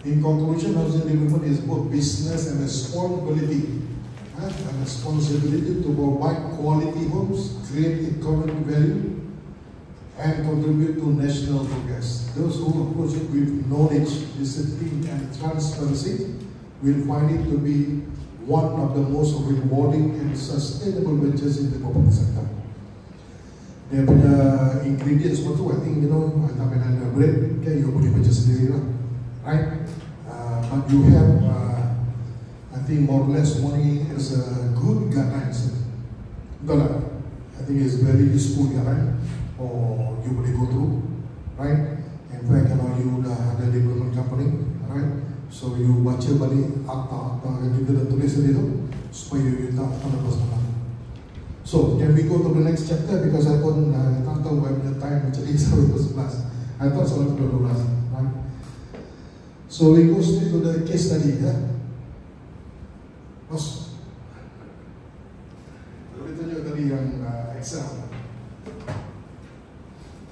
In conclusion, housing development is both business and responsibility. And responsibility to provide quality homes, create economic value, and contribute to national progress. Those who approach it with knowledge, discipline, and transparency will find it to be one of the most rewarding and sustainable ventures in the property sector. Dia punya ingredients semua tu, I think, tambah dengan bread, okay, you boleh baca sendiri lah, right? But you have, I think, more or less money is a good guidelines. Betul lah? I think it's very useful guideline or you boleh go through, right? In fact, kalau you dah ada development company, right? So you baca balik akta yang kita dah tulis tadi tu supaya you tak lepas malam. So, can we go to the next chapter? Because I pun tak tahu berapa time jadi sampai ke 11. I thought sampai ke 12, right? So we go straight to the case study, ya. Bos, boleh tunjuk tadi yang Excel.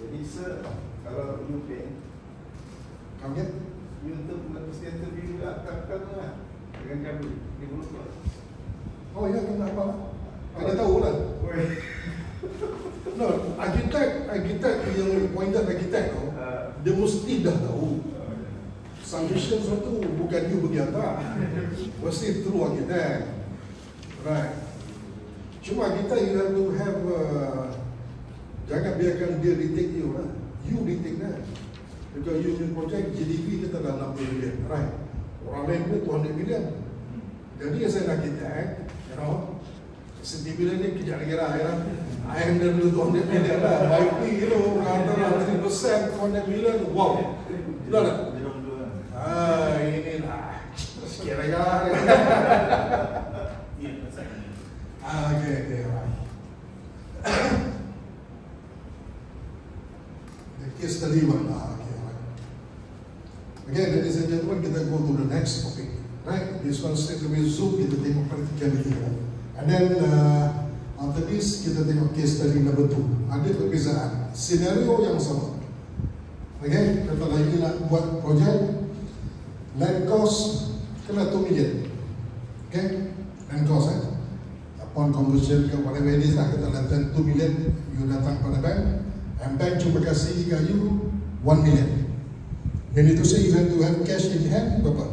Jadi sir, kalau you pay, Kaget? you untuk mesti interview juga kan dengan kami di Buluh. Oh ya, kenapa? Kena tahu lah. No, arkitek yang appointed arkitek tu, dia mesti dah tahu. Submission suatu bukan you bagi apa, mesti through arkitek, right? Cuma kita you have to have, jangan biarkan dia retake you lah, you retake lah. Because you punya project GDP kita dah 60 million, right? Orang lain pun 200 million. Jadi as an architect, $70 million ni kejap lagi lah, ya. I handle 200 million lah. IP antara 3%, 200 million, wow. Betul tak? Ini lah. Sikit lagi lah. Okay, right. The case study one lah. Again, ladies and gentlemen, kita go to the next topic, right? This one straight away zoom, kita tengok practicality, right? And then after this, kita tengok case study number 2. Ada perbezaan, senario yang sama. Okay, kita lagi nak buat projek, land cost kena 2 million. Okay, land cost, upon conversion ke whatever it is lah, kita letak 2 million, you datang pada bank, and bank cuma kasih you 1 million. Then itu say you have to have cash in hand, berapa?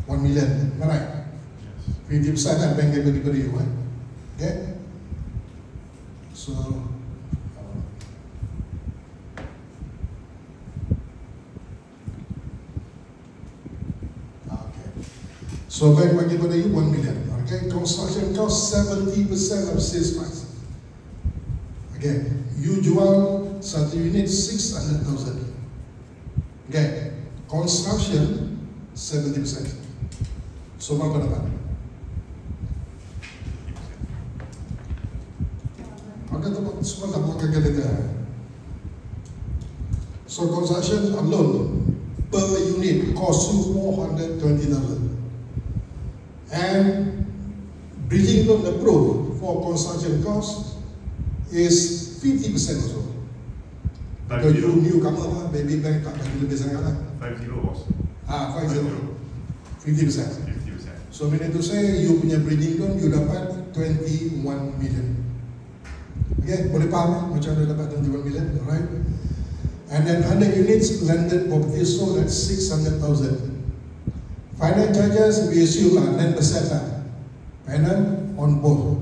1 million, right? 50% lah bank yang diberi you, okay? So, okay. So bank bagi pada you 1 million, okay? Construction cost 70% of sales price. Okay, you jual satu unit 600,000. Okay, construction 70%. So berapa dapat? Maka semua tak makan kita. So construction alone per unit cost you 420,000. And bridging loan approved for construction cost is 50% also. Because you newcomer, baby bank tak bagi lebih sangat lah. 50 bos. 50. 50%. So meaning to say, you punya bridging loan, you dapat 21 million. Okay, boleh faham macam mana dapat 21 million, alright? And then 100 units landed property sold at 600,000. Finance charges, we assume lah 9% lah. Finance on both.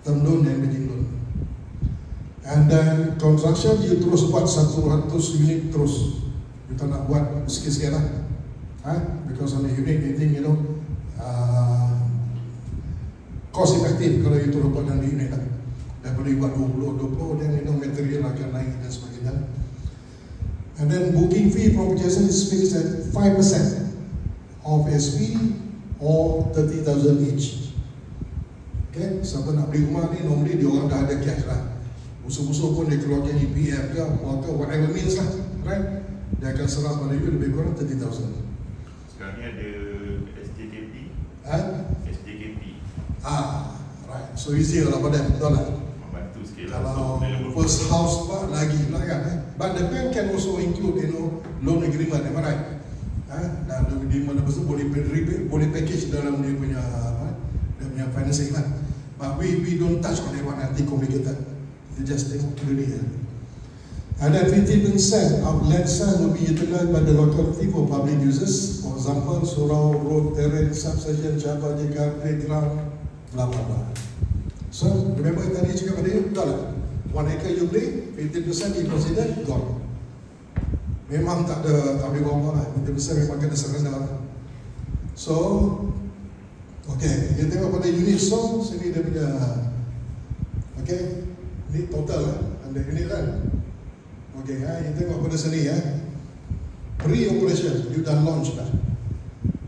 Term loan and bridging loan. And then construction, you terus buat 100 unit terus. You tak nak buat sikit-sikit lah. Because on the unit, you think, cost effective kalau you terus buat dalam unit lah. Daripada buat 20, then material akan naik dan sebagainya. And then booking fee proposition is fixed at 5% of SP or 30,000 each. Okay, siapa nak beli rumah ni, normally dia orang dah ada cash lah. Musuh-musuh pun dia keluarkan EPF ke, whatever means lah, right? Dia akan serap pada you lebih kurang 30,000. Sekarang ni ada SJKP. SJKP. Right. So easier lah pada betul lah. Membantu sikit lah. Kalau first house lagi lah kan. But the bank can also include, agreement, am I right? Dan di mana tu boleh package dalam dia punya financing lah. But we don't touch on that one, nanti complicated. We just tengok dulu ni. And then 50% of land sale will be utilized by the locality for public uses. For example, surau, road, terrain, substation, Java, Jika, playground, blah blah blah. So, remember tadi cakap pada you, betul lah. 1 acre you beli, 50% you consider gone. Memang tak boleh bawa lah, 50% memang kena surrender lah. So, okay, kita tengok pada unit sold, sini dia punya, okay, ni total lah, under unit kan. Okay, you tengok pada sini ya. Pre-operation, you dah launch dah.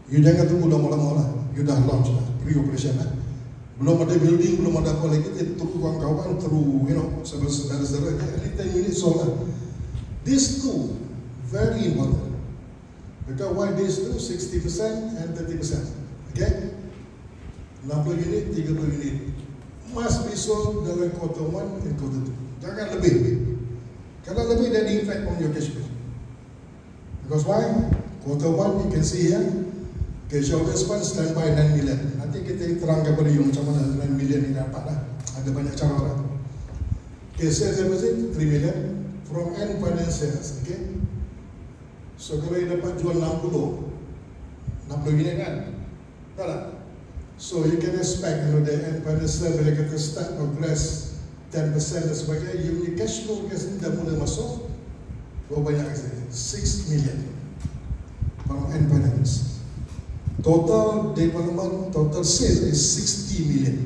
You jangan tunggu lama-lama lah. You dah launch dah, pre-operation lah. Belum ada building, belum ada apa lagi. Kita tunggu kawan-kawan through, saudara-saudara. Any 10 units sold lah. These two, very important. Because why these two? 60% and 30%. Okay? 60 unit, 30 unit. Must be sold dalam quarter 1 and quarter 2. Jangan lebih. Kalau lebih, then impact on your cash flow. Because why? Quarter 1, you can see here, cash flow fund standby 9 million. Nanti kita terangkan kepada you macam mana 9 million ni dapat lah. Ada banyak cara lah. Okay, sales deposit 3 million from end finance sales. Okay? So kalau you dapat jual 60 million kan? Tak tak? So you can expect, the end finance sales bila kita start progress 10% dan sebagainya, you punya cash flow dah mula masuk. Berapa banyak saja? 6 million from end finance. Total development, total sales is 60 million.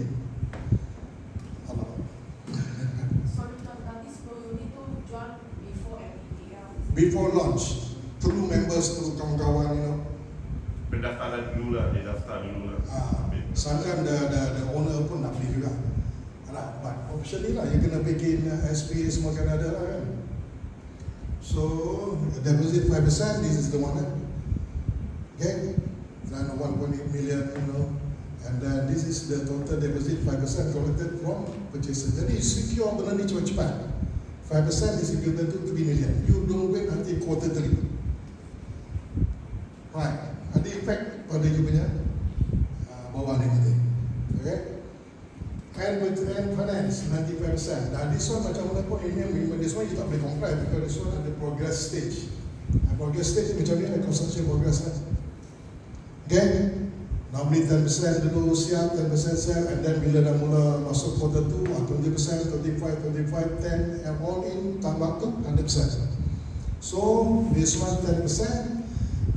Before launch, through members, through kawan-kawan, Pendaftaran dulu lah, dia daftar dulu lah. Sometimes the owner pun nak beli juga. But optionally lah, you kena bikin SPA semua kan ada lah kan. So, deposit 5%, this is the one. Okay, then 1.8 million, and then this is the total deposit 5% collected from purchaser. Jadi secure benda ni cepat-cepat. 5% is equivalent to 3 million. You don't wait until quarter 3. Right, ada effect pada you punya bawah ni nanti. Okay. And with end finance 95%. Now this one macam mana pun ini, this one you tak boleh compare because this one ada progress stage. Progress stage macam ni ada construction progress kan. Okay, normally 10% dulu siap, 10% siap, and then bila dah mula masuk quarter 2, 20%, 25, 10, and all in tambah tu 100%. So this one 10%,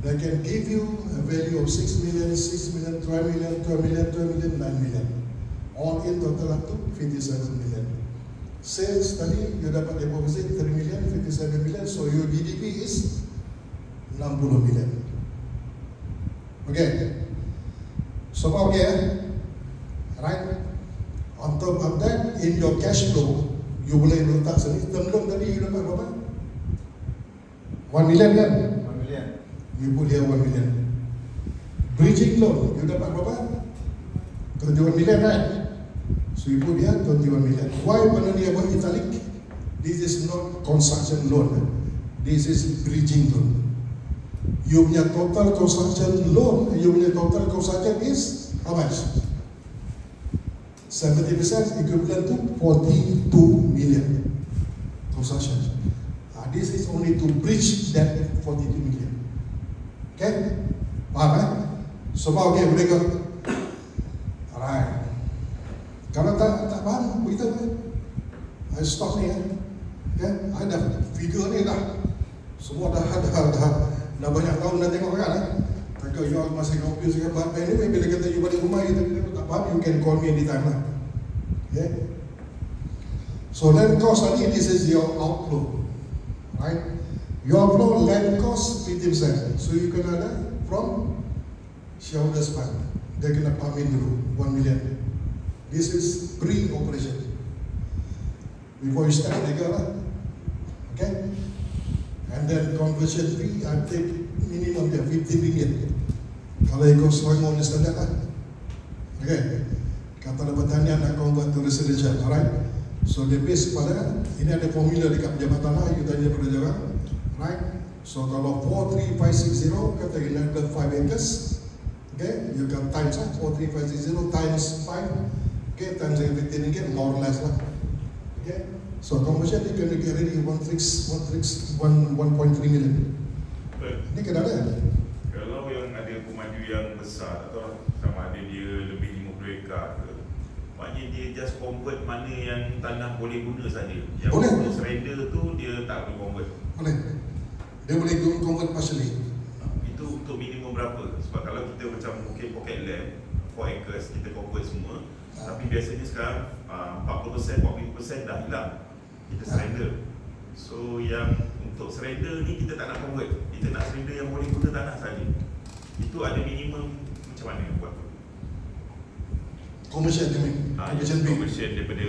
they can give you a value of 6 million, 6 million, 12 million, 12 million, 12 million, 9 million. All in total up to 57 million. Sales tadi, you dapat deposit 3 million, 57 million, so your GDP is 60 million. Okay. So far okay, right? On top of that, in your cash flow, you boleh letak sini. Term loan tadi, you dapat berapa? 1 million kan? 1 million. You put here 1 million. Bridging loan, you dapat berapa? 21 million right? So you put here 21 million. Why benda ni about italic? This is not construction loan. This is bridging loan. You punya total construction loan, you punya total construction is how much? 70% equivalent to 42 million construction. This is only to bridge that 42 million. Okay? Faham eh? So far okay, boleh ke? Alright. Kalau tak faham, beritahu kan? I stop ni kan? Okay? I dah figure ni dah. Semua dah banyak tahun dah tengok kan? Kalau you all masih confused kan? But anyway, bila kata you balik rumah, you tak faham, you can call me anytime lah. Okay? So land cost tadi, this is your outflow. Right? Your outflow land cost 50%. So you can ada from shareholders fund. Dia kena pamit dulu 1 million. This is pre-operation. Before you start legal lah. Okay? And then conversion fee, I take minimum dia 50 ringgit. Kalau ikut Selangor ni standard lah. Okay? Kata dapat tanya nak convert to residential, alright? So dia base pada, ini ada formula dekat pejabat tanah, you tanya pada orang, right? So kalau 43560 kata you land 5 acres, okay, you can times 43560 times 5, okay, times everything again, more or less lah. Okay, so commercial you can get ready 1.3 million. Ini kena ada. Kalau yang ada pemadu yang besar atau sama ada dia lebih 50 ekar ke, maknanya dia just convert mana yang tanah boleh guna saja. Yang Boleh. untuk surrender tu dia tak boleh convert. Boleh. Dia boleh convert partially. Itu untuk minimum berapa? Sebab kalau kita macam mungkin pocket land 4 acres kita convert semua, tapi biasanya sekarang 40%, 40% dah hilang. Kita surrender. So yang untuk surrender ni kita tak nak convert. Kita nak surrender yang boleh guna tanah saja. Itu ada minimum macam mana buat tu? Commercial Commercial daripada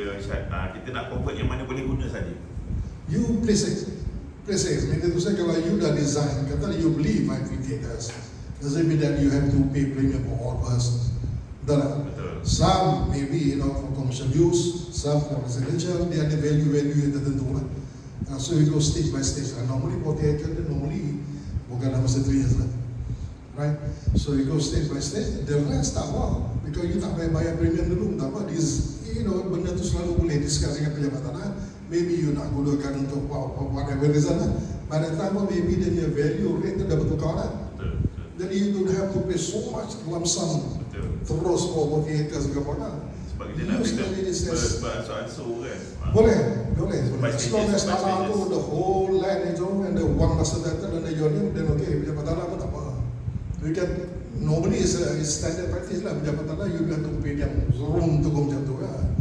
kita nak convert yang mana boleh guna saja. You precis. Meaning to say kalau you dah design, kata you beli 550 acres, doesn't mean that you have to pay premium for all persons. Betul. Some maybe for commercial use, some for residential, dia ada value yang tertentu lah. So we go stage by stage. Normally 40 acres normally bukan dalam masa 3 years lah. Right? So you go stage by stage. The rest tak apa. Because you tak bayar premium dulu, tak apa. This, benda tu selalu boleh discuss dengan pejabat tanah. Maybe you nak gunakan untuk whatever reason lah. By the time maybe dia punya value rate dah bertukar lah. Then you don't have to pay so much lump sum terus for 40 acres ke apa. Sebab kita nak beransur-ansur kan. Boleh. As long as tanah tu, the whole land itu, and the one master title and the union, then okay, pejabat tanah pun tak apa. You can, normally is standard practice lah, pejabat tanah, you have to pay them room to go macam tu lah.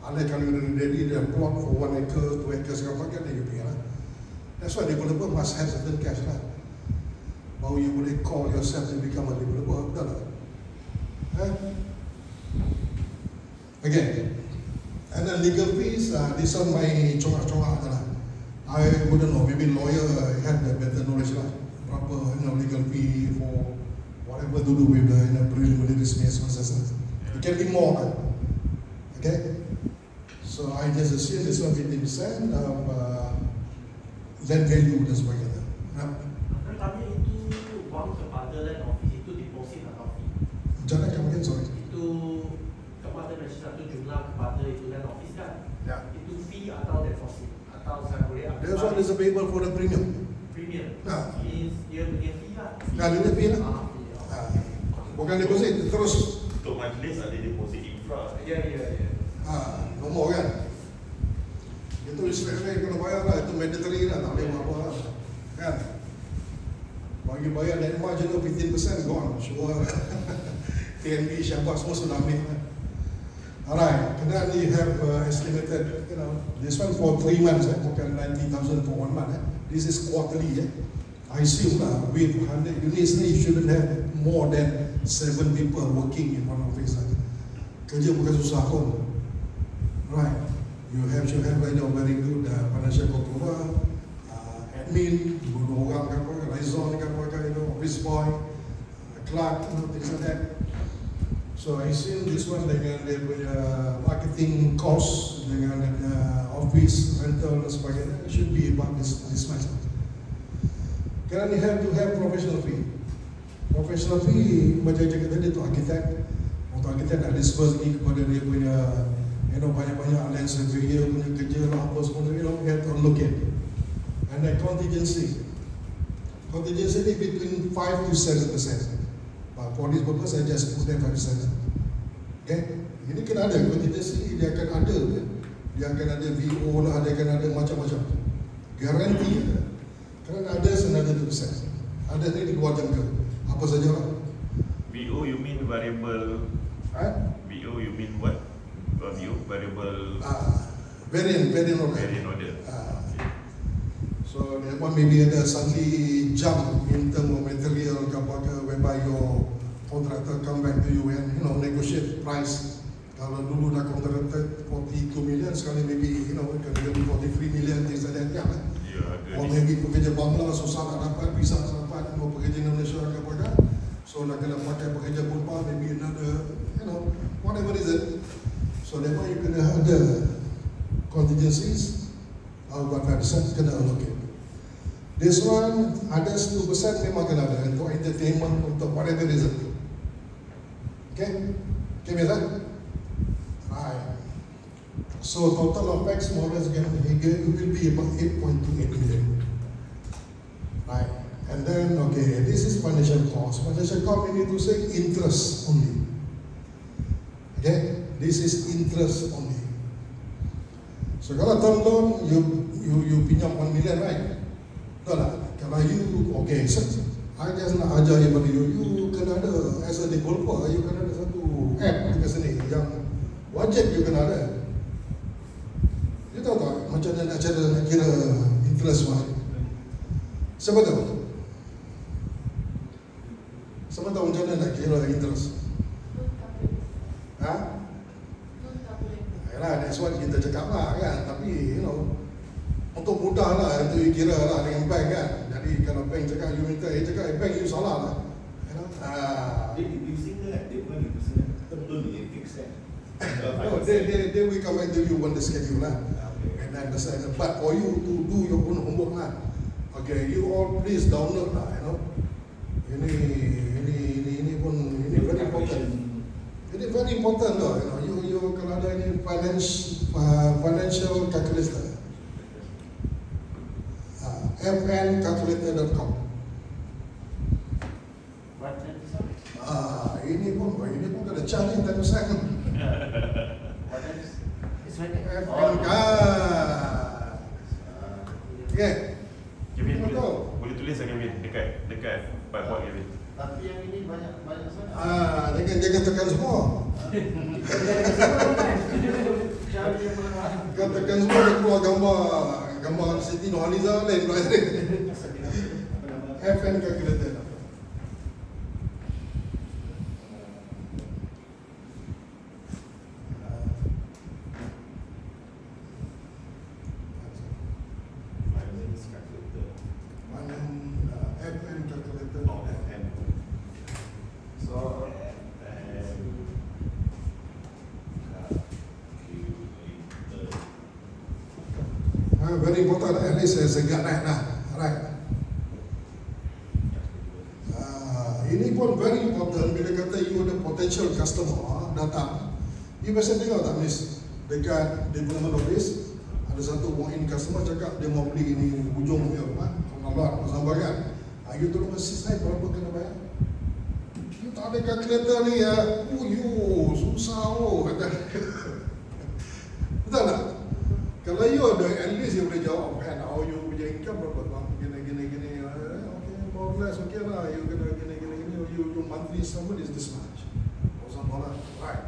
Unless kalau you ready, they plot for 1 acre, 2 acres ke apa kan, then you pay lah. That's why developer must have certain cash lah. Baru you boleh call yourself to become a developer, betul tak? Okay. And then legal fees, this one my congak-congak lah. I wouldn't know, maybe lawyer had a better knowledge lah. Berapa legal fee for whatever to do with the preliminary dismissal process. It can be more lah. Okay? So I just assume this one 50% of land value dan sebagainya. Tapi itu wang kepada land office itu deposit atau fee? Jangan kamu sorry. Itu kepada satu jumlah kepada itu land office kan? Ya. Itu fee atau deposit? Atau saya boleh ambil? There's one is payable for the premium. Premium? Nah. Means dia punya fee lah? Nah, dia punya fee lah. Bukan deposit, terus. Untuk majlis ada deposit infra. Ya. Nombor kan? Itu straight kena bayar lah, itu mandatory lah, tak boleh apa-apa lah. Kan? Bagi bayar net margin tu 15% gone, sure. TNB, Syabak semua sudah ambil lah. Alright, and then you have estimated, this one for 3 months, bukan 90,000 for 1 month. This is quarterly. I assume lah, with 100 units, you shouldn't have more than 7 people working in one office. Kerja bukan susah pun. Right, you should have very good financial controller, admin, guru orang kan, liaison kan, office boy, clerk, things like that. So I assume this one dengan dia punya marketing cost, dengan dia office rental dan sebagainya, should be about this much. Kan you have to have professional fee. Professional fee macam cakap tadi tu arkitek, untuk arkitek nak disperse lagi kepada dia punya banyak-banyak land surveyor punya kerja lah apa semua, you have to allocate. And then contingency ni between 5 to 7%. But for this purpose, I just put them 5%. Okay? Ini kena ada contingency, dia akan ada. Dia akan ada VO lah, dia akan ada macam-macam. Guarantee. Kerana ada senada 2%. Ada ni di luar jangka. Apa saja lah. VO you mean variable? VO you mean what? Variable variant order. So that one maybe ada suddenly jump in terms of material ke apa ke, whereby your contractor come back to you and negotiate price. Kalau dulu dah contracted 42 million, sekali maybe can be 43 million, things like that. Yeah, or maybe pekerja Bangla susah nak dapat, bisa dapat, mau pekerja Indonesia ke apa ke, so nak kena pakai pekerja Burma, maybe another, whatever is it. So therefore you kena ada contingencies, about 5% kena allocate. This one, ada 10% memang kena ada untuk entertainment, untuk whatever reason. Okay? Okay, Mirza? Right. So total of X more or less again, it will be about 8.28 million. Right. And then, okay, this is financial cost. Financial cost, we need to say interest only. Okay? This is interest only. So kalau term loan, you pinjam 1 million, right? Betul tak? Kalau you, okay, so I just nak ajar you pada you kena ada, as a developer, you kena ada satu app dekat sini yang wajib you kena ada. You tahu tak macam mana nak cara nak kira interest mahal? Siapa tahu? Siapa tahu macam mana nak kira interest? Ha? Yalah, that's what kita cakap lah kan. Tapi, you know, untuk mudah lah, itu you kira lah dengan bank kan. Jadi kalau bank cakap, you minta, cakap, bank you salah lah. You know? Dia reducing kan? Dia bukan reducing kan? Betul dia fix kan? No, they will come and do you want the schedule lah. And then decide. But for you to do your own homework lah. Okay, you all please download lah, you know. Ini pun, ini very important. Ini very important lah, you know. You kalau ada ini financial calculator. fncalculator.com. Ini pun ada charge ni 10%. FNK. Okay. Kevin boleh tulis lah Kevin dekat whiteboard Kevin. Tapi yang ini banyak sangat. Jangan tekan semua. Kau tekan semua dia keluar gambar Siti Nurhaliza lain pula. FN calculator. Very important, at least saya guide lah, right? Ini pun very important. Bila kata you ada potential customer datang, you biasa tengok tak miss dekat development office ada satu walk-in customer cakap dia mau beli ini hujung punya rumah, Allah sampai kan? You tolong kasih saya berapa kena bayar? You tak ada calculator ni ya? Susah kata. Betul tak? Kalau you ada, at least you boleh jawab kan, you punya income berapa bang, gini, okay, more or less, okay lah, you kena gini, your monthly installment is this much, or something like that, right?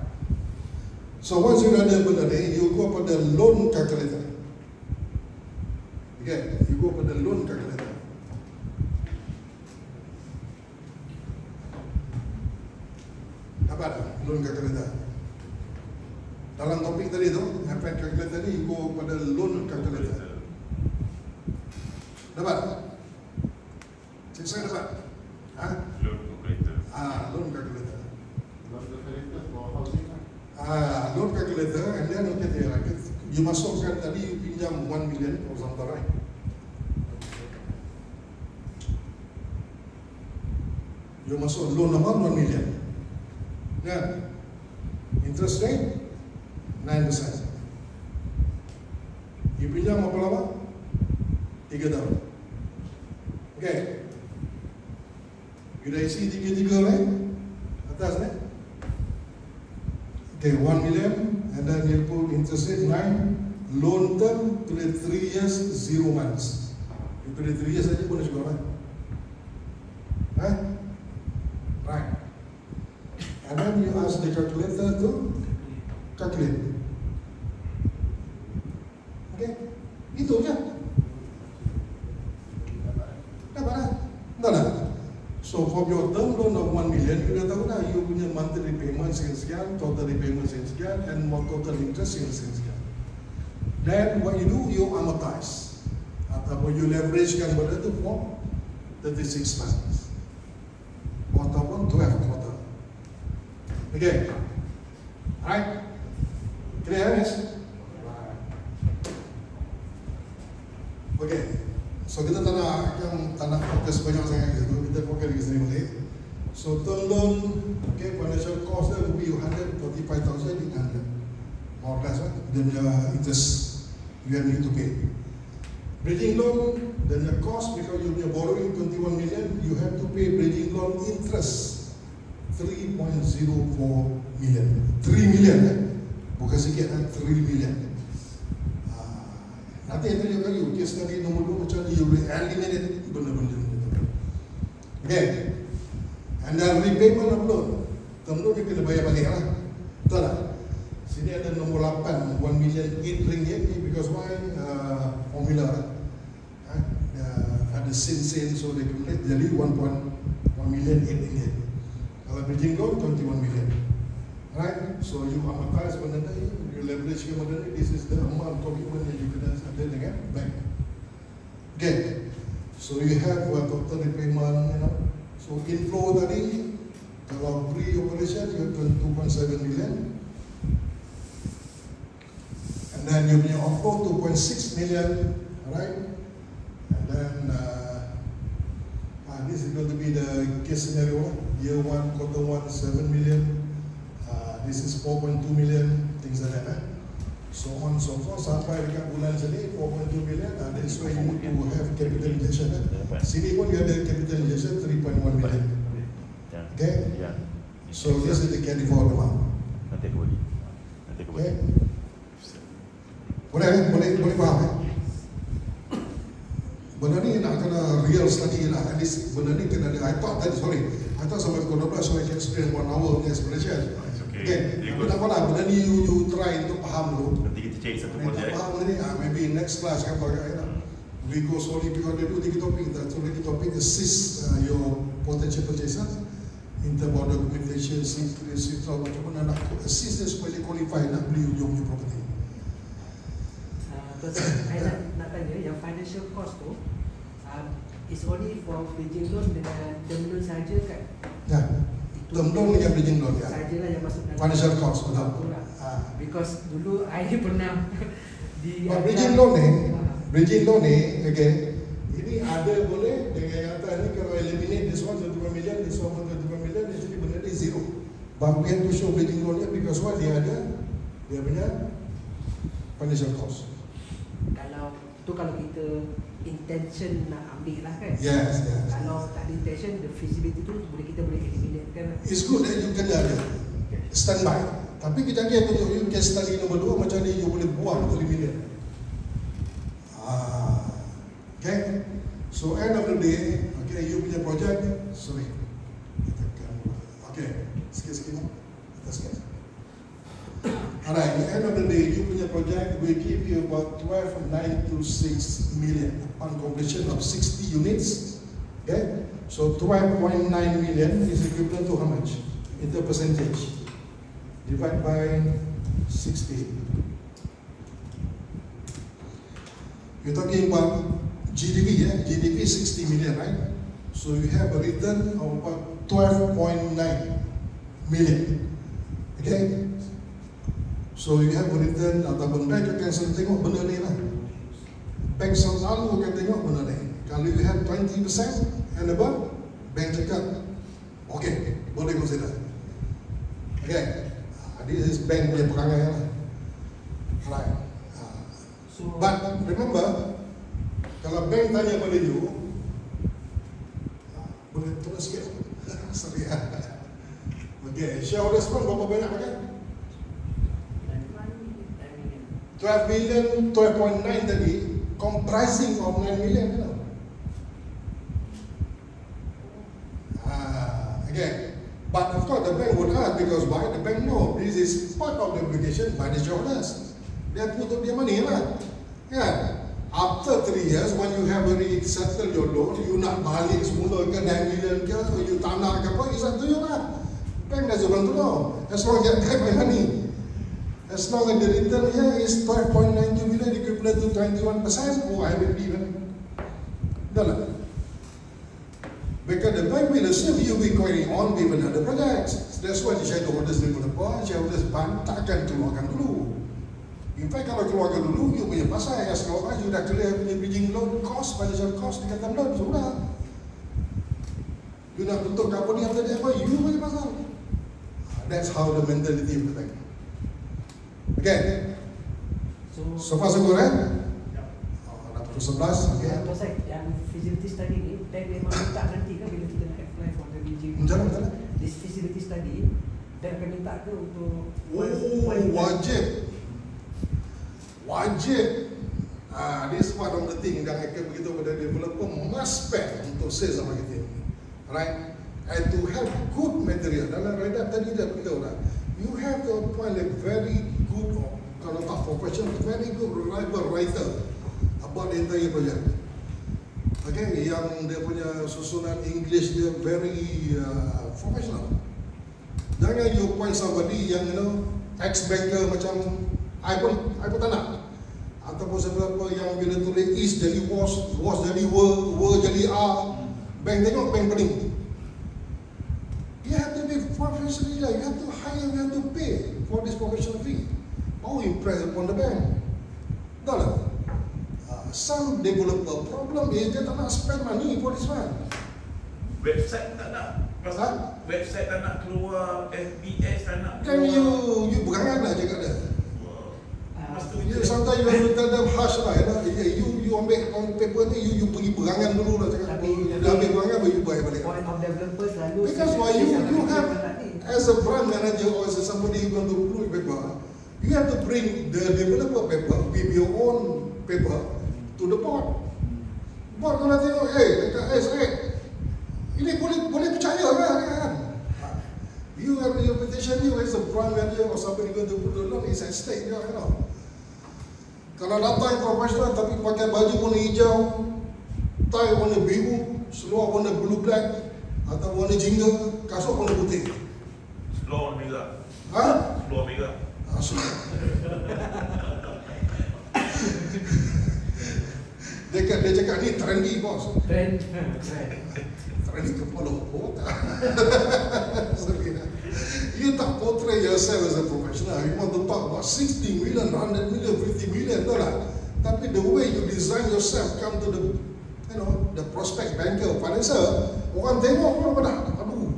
So once you ada benda ni, you go pada loan calculator, okay, you go pada loan calculator. Dapat loan calculator. Dalam topik tadi tu, FN calculator ni, go pada loan calculator. Dapat? Cik saya dapat? Loan calculator. Loan calculator. Loan calculator for housing kan? Loan calculator, and then okay, you masukkan tadi, you pinjam 1 million, for example, right? You masuk loan amount 1 million. Kan? Interest rate 9%. You pinjam berapa lama? 3 tahun. Okay. You dah isi 3 lain atas ni. Okay, 1 million, and then you put interest rate 9. Loan term pilih 3 years 0 months. You pilih 3 years saja boleh juga right? Right. And then you ask the calculator to calculate. Okay, itu je. Dapat lah. Entah lah. So for your term loan of 1 million, you dah tahu lah, you punya monthly repayment sekian, total repayment sekian, and more total interest sekian. Then what you do, you amortize. Ataupun you leverage kan benda tu for 36 months. Ataupun 12 quarter. Okay. Alright. Clear, yes? Okay. So kita tak nak fokus banyak sangat gitu. Kita fokus di sini boleh. So term loan, okay, financial cost dia will be 145,000 in 100. More or less, right? Then the interest you need to pay. Bridging loan, then the cost because you are borrowing 21 million, you have to pay bridging loan interest 3.04 million. 3 million, bukan sikit, 3 million. Nanti yang tadi kali, case study nombor 2 macam ni, you will eliminate benda-benda ni. Okay. And then repayment of loan. Term loan dia kena bayar balik lah. Betul tak? Sini ada nombor 8, 1 million 8 ringgit ni because why? Formula. Ada sin, so they accumulate jadi 1 million 8 ringgit. Kalau bridging loan, 21 million. Right? So you amortize benda ni, you leverage ke benda ni, this is the amount commitment yang you kena ada dengan bank. Okay. So you have total repayment, you know. So inflow tadi, kalau pre-operation you have 2.7 million. And then you punya outflow 2.6 million, right? And then this is going to be the case scenario. Year 1, quarter 1, 7 million. This is 4.2 million, things like that. So on so forth, sampai dekat bulan sini 4.2 million. That's why you need to have capital injection. Sini pun you ada capital injection 3.1 million. Okay? So this is the carry forward amount. Nanti aku bagi. Okay? Boleh faham? Benda ni nak kena real study lah. At least benda ni kena ada. I thought sampai pukul 12 so I can explain 1 hour punya explanation. Okay, tapi tak apalah, benda ni you try untuk faham dulu. Nanti kita cek satu projek. Tak faham ni, maybe next class kan pakai lah. We go slowly because they do 3 topik. So 3 topik assist your potential purchaser in terms of documentation, secrecy, macam mana nak assist dia supaya dia qualify nak beli ujung punya property. Saya nak tanya, yang financial cost tu is only for bridging loan dengan term loan saja kan? Ya, term loan dengan bridging loan ya. Sajalah yang masuk dalam financial cost, betul. Because dulu I pernah di bridging loan ni, okay, ini ada boleh dengan yang atas ni kalau eliminate this one 21 million, this one 21 million, actually benda ni zero. But we have to show bridging loan ni because what dia ada, dia punya financial cost. Kalau kita intention nak ambil lah kan. Yes. Kalau tak ada intention, the feasibility tu kita boleh eliminate kan. It's good that you kena ada standby. Tapi kita lagi tunjuk you case study nombor 2 macam ni you boleh buang 3 million. Okay. So end of the day, okay, you punya project, sorry. Okay, sikit-sikit. Atas. Alright, at the end of the day, you punya project will give you about 12.926 million upon completion of 60 units. Okay, so 12.9 million is equivalent to how much? In the percentage. Divide by 60. You're talking about GDP, yeah? GDP 60 million, right? So you have a return of about 12.9 million. Okay? So you have a return ataupun bank akan selalu tengok benda ni lah. Bank selalu akan tengok benda ni. Kalau you have 20% and above, bank cakap, okay, boleh consider. Okay, this is bank punya perangai lah. Right. But remember, kalau bank tanya pada you, boleh turun sikit. Sorry. Okay, shareholders pun berapa banyak pakai? 12 million, 12.9 tadi, comprising of 9 million, you know. Again, but of course the bank would ask because why? The bank know this is part of the obligation by the shareholders. They put up their money lah. Yeah. After 3 years, when you have already settled your loan, you nak balik semula ke 9 million ke, atau you tak nak ke apa, it's up to you lah. Bank doesn't want to know. As long as you get my money. As long as the return here is 12.92 million equivalent to 21%, I will be even. Because the bank will assume you will carry on with another project. That's why the shareholders will put shareholders bank takkan keluarkan dulu. In fact, kalau keluarga dulu, you punya pasal yang sekarang, you dah clear punya bridging loan cost, financial cost, dekat loan, sudah. You nak tutup company after that, you punya pasal. That's how the mentality of the bank. Okay. So far so good, eh? Dah pukul 11, okay. Yang feasibility study ni, bank memang minta nanti kan bila kita nak apply for the bridging. Macam. This feasibility study, bank akan minta ke untuk wajib. This one of the thing yang akan begitu pada developer must spend untuk sales and marketing, right? And to have good material. Dalam Reda tadi dah beritahu dah, you have to appoint a very good, kalau tak professional, very good reliable writer about the entire project. Okay, yang dia punya susunan English dia very professional. Jangan you appoint somebody yang ex-banker macam I pun tak nak. Ataupun seberapa yang bila tulis is jadi was jadi were jadi are. Bank tengok bank pening. You have to be professional. You have to hire, you have to pay for this professional fee. How impress upon the bank? Tahu tak? Some developer problem is dia tak nak spend money for this one. Website tak nak. Pasal website tak nak keluar, FBS tak nak Kan keluar. you berangan lah cakap dia. You Sometimes you have to tell them hush lah. You ambil paper ni, you pergi berangan dulu lah cakap. Dah ambil berangan, you bayar balik. Point of developers lalu. Because why you have, as a brand manager or as somebody who going to approve paper, you have to bring the developer paper with your own paper to the board. Board kalau tengok, Syed, ini boleh percaya kan? You have your petition, you as a brand manager or somebody going to put the loan is at stake, you know. Kalau datang profesional tapi pakai baju warna hijau, tie warna biru, seluar warna blue black atau warna jingga, kasut warna putih. Seluar merah. Seluar merah. Dia cakap ni trendy bos. Trendy kepala otak. You tak portray yourself as a professional. You want to talk about 60 million, 100 million, 50 million, tahu tak? Tapi the way you design yourself come to the, the prospect banker, financier, orang tengok orang pada, aduh.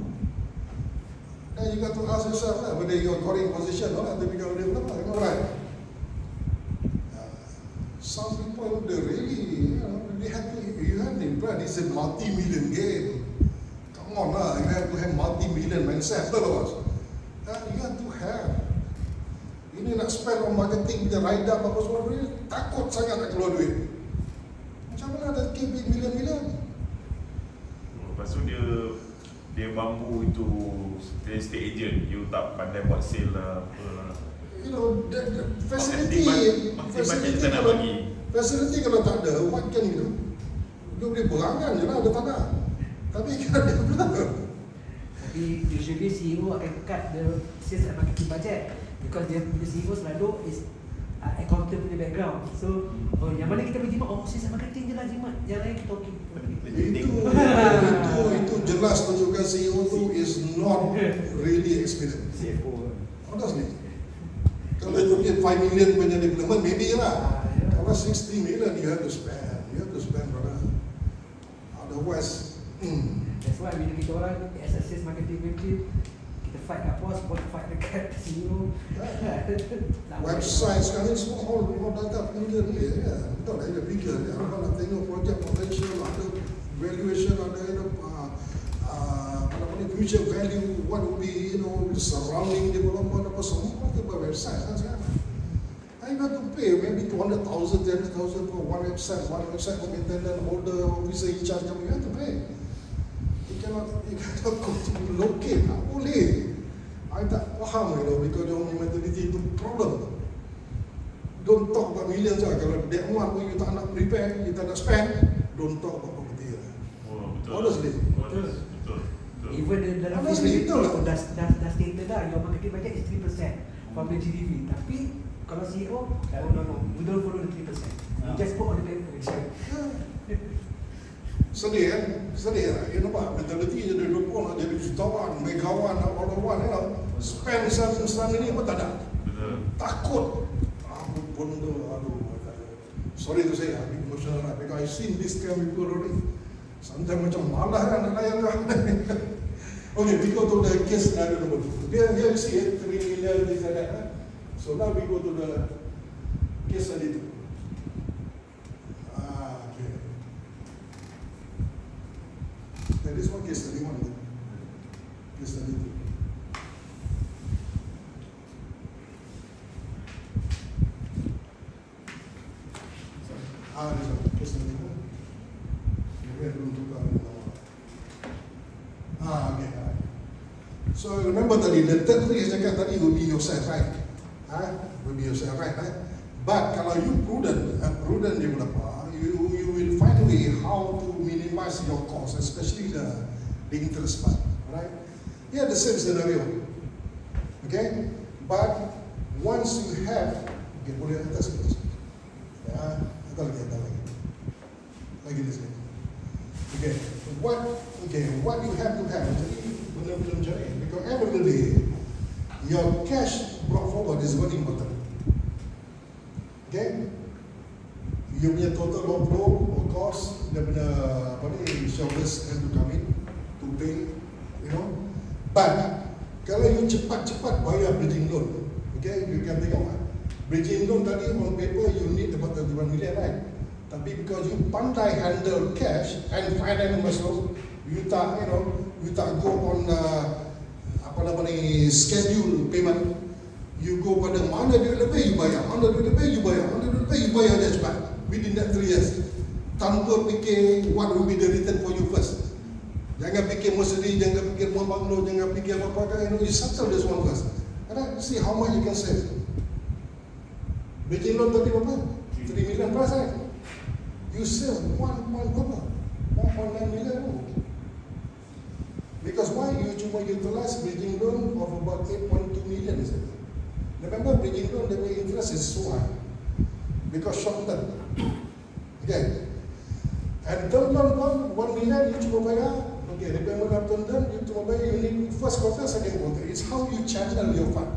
Then you got to ask yourself lah, whether you're correct position or not, tapi kalau dia berapa, right? Some people, they really, they have to, you have to impress, it's a multi-million game. Come on lah, you have to have multi-million mindset, betul tak bos? You have to have. Ini nak spend on marketing, punya ride up apa semua, takut sangat nak keluar duit. Macam mana ada keep million-million? Lepas tu dia bambu itu estate agent, you tak pandai buat sale lah apa. The facility kalau tak ada, what can you do? Dia boleh berangan je lah, ada tanah. Tapi kan dia benar. Tapi usually CEO akan cut the sales and marketing budget because dia punya CEO selalu is accountant punya background. So, yang mana kita boleh jimat, sales and marketing je lah jimat. Yang lain kita okey. Itu jelas tunjukkan CEO tu is not really experienced. CFO. Honestly. Kalau itu 5 million punya development, maybe lah. Kalau 60 million, you have to spend, brother. Otherwise, That's why bila kita orang as a sales marketing manager, kita fight kat bos, bos fight dekat CEO. Website sekarang ni semua all data figure ni ya. Betul lah, ada figure dia. Orang nak tengok project potential, ada valuation, ada future value, what would be the surrounding development apa semua tu by website kan sekarang. I got to pay maybe 200,000, 300,000 for one website for maintenance, holder, officer in charge, you have to pay. You cannot go to locate, tak boleh. I tak faham because dia punya mentality itu problem. Don't talk about millions lah. Kalau that one pun you tak nak prepare, you tak nak spend, don't talk about property lah. Honestly. Even dalam feasibility dah stated dah your marketing budget is 3% from the GDP. Tapi kalau CEO, no, we don't follow the 3%. We just put on the paper. Sedih kan? Sedih lah. You nampak mentality jadi rukun, jadi jutawan, megawan, all-in-one, spend selama ini pun tak ada. Takut. sorry to say, I'm emotional right, because I've seen this kind of people already. Sometimes macam malah kan nak layan kan. Okay, we go to the case scenario number 2. Here you see it, 3 million, this and that. So now we go to the case study 2. Okay. Now this one case study 1. Case study 2. This one, case study 1. Belum tukar. Okay. So remember tadi, the third thing is cakap tadi will be yourself, right? Will be yourself, right? But kalau you prudent developer, you will find a way how to minimize your cost, especially the interest part, right? Yeah, the same scenario. Okay, but once you have, okay, boleh atas ke? Atau lagi di sini. Okay, what you have to have, jadi benda-benda macam ni, because every day your cash brought forward is very important. Okay, you punya total outflow or cost, dia punya apa ni, insurance have to come in to pay, you know. But kalau you cepat-cepat bayar bridging loan, okay, you can tengok bridging loan tadi on paper you need about 31 million, right? Tapi because you pandai handle cash and finance muscle, you tak go on apa nama ni, schedule payment. You go pada mana duit lebih you bayar, mana duit lebih you bayar, mana duit lebih you bayar dia cepat within that 3 years. Tanpa fikir what will be the return for you first. Jangan fikir Mercedes, jangan fikir rumah banglo, jangan fikir apa-apa, you settle this one first. And then see how much you can save. Bridging loan tadi berapa? 3 million plus, right? You save 1.9 million. Because why? You cuma utilize bridging loan of about 8.2 million. Remember, bridging loan, the interest is so high because short term. Okay. And term loan 1 million, you cuma bayar. Okay, repayment of term loan, you cuma bayar unit first quarter, second quarter. It's how you channel your fund.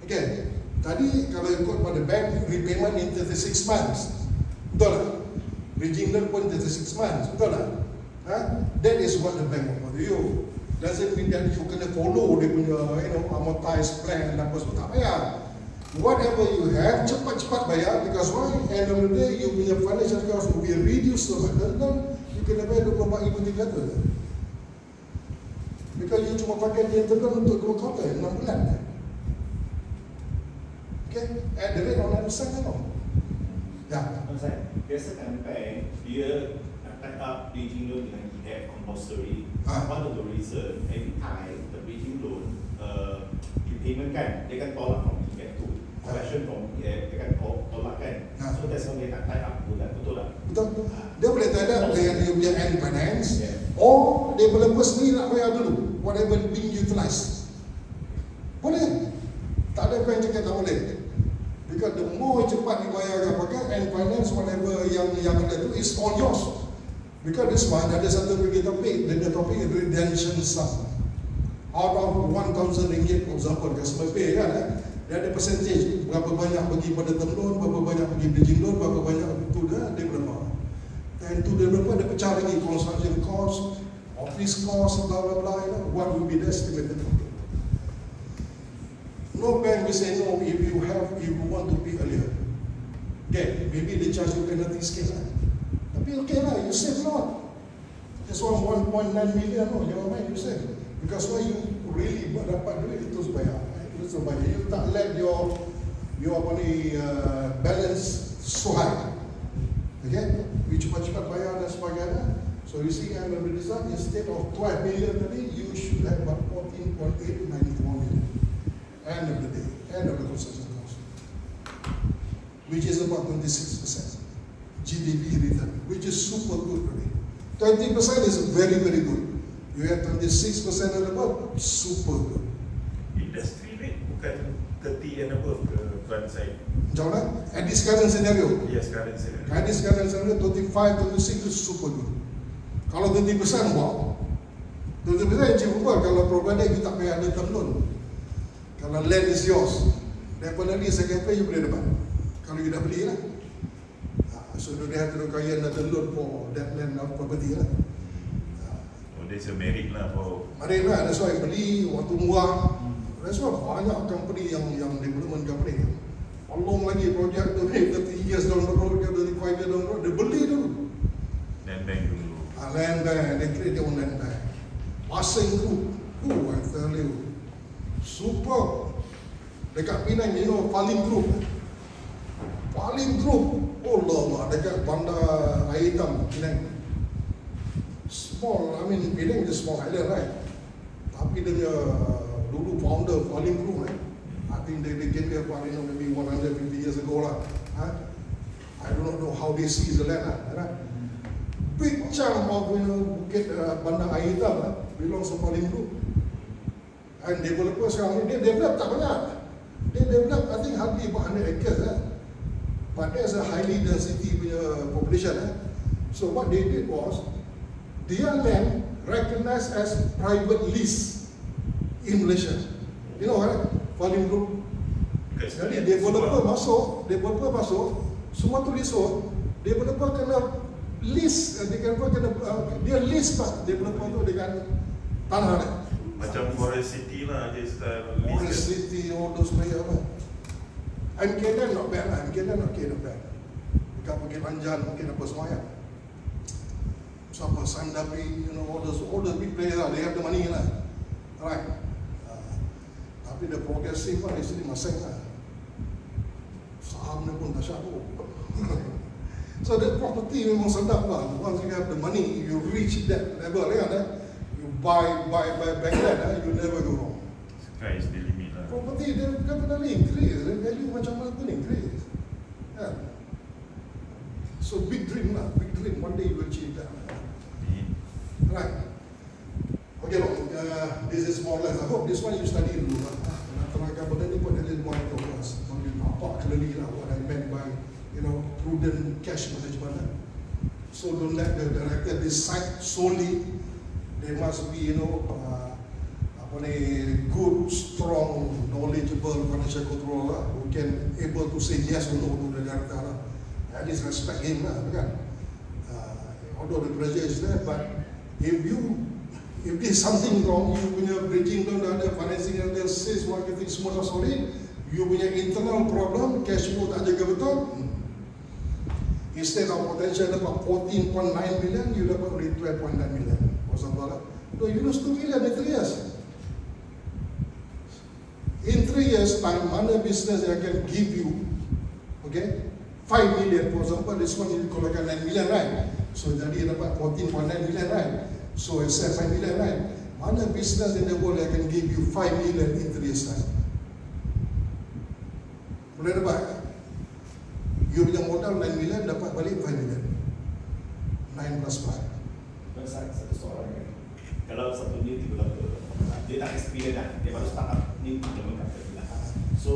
Okay. Tadi kalau ikut pada bank, repayment in 36 months. Betul tak? Bridging loan pun 36 months. Betul tak? That is what the bank offer you. Doesn't mean that you kena follow dia punya, amortized plan dan apa semua. Tak payah. Whatever you have, cepat-cepat bayar. Because why? End of the day, you punya financial cost will be reduced so much. Dan you kena bayar 24,300. Because you cuma pakai dia terus untuk 2 quarter, 6 bulan. Okay? At the rate of 9% kan? Ya. Biasakan bank dia tie up bridging loan dengan EF compulsory. One of the reason every time the bridging loan repayment kan, dia kan tolak from EF tu, collection from EF, dia kan tolak kan. So that's why dia tak tie up bulan, betul tak? Betul. Dia boleh tie up dengan dia punya end finance, or developer sendiri nak bayar dulu whatever being utilized. Boleh. Tak ada bank cakap tak boleh. Because the more cepat dibayar pakai and finance whatever yang ada tu is all yours. Because this one ada satu lagi topik, dan the topik is redemption sum. Out of 1,000 ringgit, for example, customer pay kan, dia ada percentage berapa banyak bagi pada term loan, berapa banyak bagi bridging loan, berapa banyak tu dia berapa. And tu dia berapa ada pecah lagi construction cost, office cost, blah blah blah, what will be the estimated. No bank will say no if you want to pay earlier. Okay, maybe they charge you penalty scale lah. Tapi okay lah, you save a lot. That's why 1.9 million, your mind you save. Because why you really dapat duit itu bayar. Itu bayar. You tak let your apa ni balance so high. Okay, you cepat-cepat bayar dan sebagainya. So you see, end of the result, instead of 12 million tadi, you should have about 14.894 million. End of the day, end of the construction cost, which is about 26% GDP return, which is super good already. 20% is very, very good. You have 26% and above, super good. Industry rate bukan 30 and above ke Tuan Syed? Macam mana? At this current scenario? Yes, current scenario. At this current scenario, 25, 26 is super good. Kalau 30%, wow. 30% achievable kalau provider you tak payah ada term loan. Kalau land is yours, definitely second pay you boleh dapat. Kalau you dah beli lah. So they have to create another loan for that land of property lah. Oh, there's a merit lah for. Merit lah, that's why beli waktu murah. That's why banyak company yang development company long lagi projek tu 30 years down the road, 35 years down the road, dia beli dulu. Land bank dulu. Land bank, they create their own land bank. Pasing Group, I tell you, super. Dekat Penang, you know, Paling Group. Paling Group, oh lama, dekat Bandar Air Hitam, Penang. Small, I mean, Penang is a small island, right? Tapi dia dulu founder Paling Group, right? I think they came here about, maybe 150 years ago lah. I do not know how they seize the land, right? Big chunk of Bukit Bandar Air Hitam belongs to Paling Group. And developer sekarang ni, dia develop tak banyak. Dia develop, I think hardly about 100 acres. But there's a highly density population. So what they did was, their land recognized as private lease in Malaysia. You know what? Paling Group. Jadi developer masuk, semua tu leasehold, developer kena lease, dia lease pak developer tu dengan tanah dia. Macam Forest City lah, dia style Forest City, all those player lah. MKN not bad lah, MKN not bad. Dekat Bukit Lanjan, mungkin apa semua ya. Siapa, Sandapi, all those big players lah, they have the money lah. Right. Tapi the progressive lah, isteri masing lah. Saham dia pun dahsyat tu. So the property memang sedap lah. Once you have the money, you reach that level kan. You buy back that, you never go wrong. Sky is the limit lah. Property dia definitely increase, the value macam mana pun increase. Yeah. So big dream lah, big dream. One day you will achieve that. Right. Okay, this is more or less. I hope this one you study dulu lah. Tenaga benda ni pun ada more progress. Bagi nampak clearly lah what I meant by prudent cash management. So don't let the director decide solely. There must be good, strong, knowledgeable financial controller who can able to say yes or no to the director lah. At least respect him lah, kan? Although the pressure is there, but if there's something wrong, you punya bridging down ada financing and sales marketing semua dah solid, you punya internal problem, cash flow tak jaga betul, instead of potential dapat 14.9 million, you dapat only 12.9 million. For example, no, you lose 2 million in 3 years. In 3 years time, mana business yang akan give you, okay, 5 million, for example, this one you keluarkan 9 million, right? So jadi dapat 14.9 million, right? So it's 5 million, right? Mana business in the world yang akan give you 5 million in 3 years time? Boleh dapat? You punya modal 9 million, dapat balik 5 million. 9 plus 5. Satu soalan kan. Kalau satu ni developer, dia tak experience kan, dia baru start up ni development company lah. So,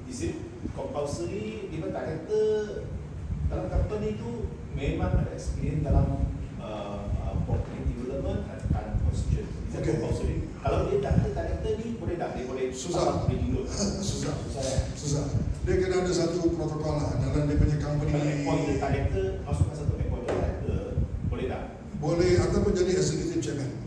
is it compulsory even director dalam company tu memang ada experience dalam property development and construction? Is it compulsory? Kalau dia tak ada director ni, boleh tak? Dia boleh susah. Susah. Dia kena ada satu protokol lah dalam dia punya company. Appointed director, masukkan satu appointed director, boleh tak? Boleh, ataupun jadi executive chairman.